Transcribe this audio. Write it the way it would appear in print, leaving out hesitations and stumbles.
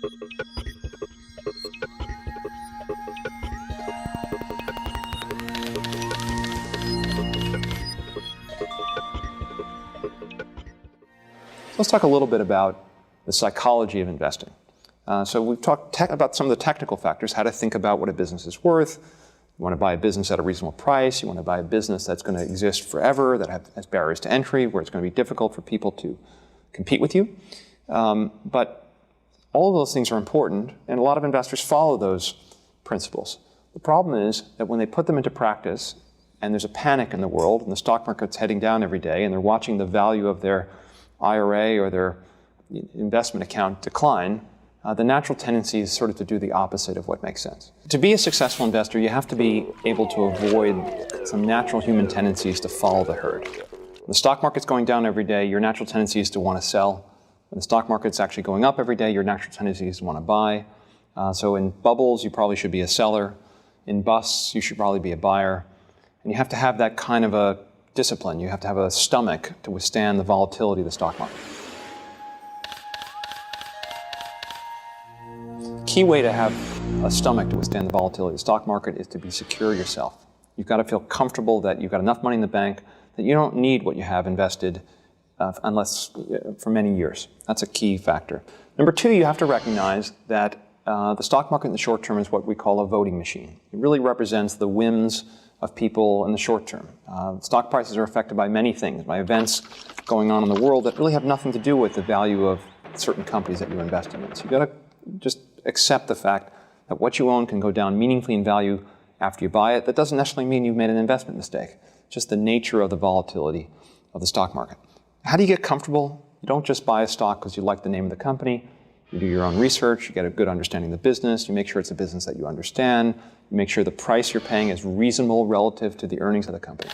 Let's talk a little bit about the psychology of investing. So we've talked about some of the technical factors, how to think about what a business is worth. You want to buy a business at a reasonable price. You want to buy a business that's going to exist forever, that has barriers to entry, where it's going to be difficult for people to compete with you. But all of those things are important, and a lot of investors follow those principles. The problem is that when they put them into practice, and there's a panic in the world, and the stock market's heading down every day, and they're watching the value of their IRA or their investment account decline, the natural tendency is sort of to do the opposite of what makes sense. To be a successful investor, you have to be able to avoid some natural human tendencies to follow the herd. When the stock market's going down every day, your natural tendency is to want to sell. When the stock market's actually going up every day, your natural tendency is to want to buy. So in bubbles, you probably should be a seller. In busts, you should probably be a buyer. And you have to have that kind of a discipline. You have to have a stomach to withstand the volatility of the stock market. Key way to have a stomach to withstand the volatility of the stock market is to be secure yourself. You've got to feel comfortable that you've got enough money in the bank that you don't need what you have invested unless for many years. That's a key factor. Number two, you have to recognize that the stock market in the short term is what we call a voting machine. It really represents the whims of people in the short term. Stock prices are affected by many things, by events going on in the world that really have nothing to do with the value of certain companies that you invest in. So you've got to just accept the fact that what you own can go down meaningfully in value after you buy it. That doesn't necessarily mean you've made an investment mistake. It's just the nature of the volatility of the stock market. How do you get comfortable? You don't just buy a stock because you like the name of the company. You do your own research, you get a good understanding of the business, you make sure it's a business that you understand, you make sure the price you're paying is reasonable relative to the earnings of the company.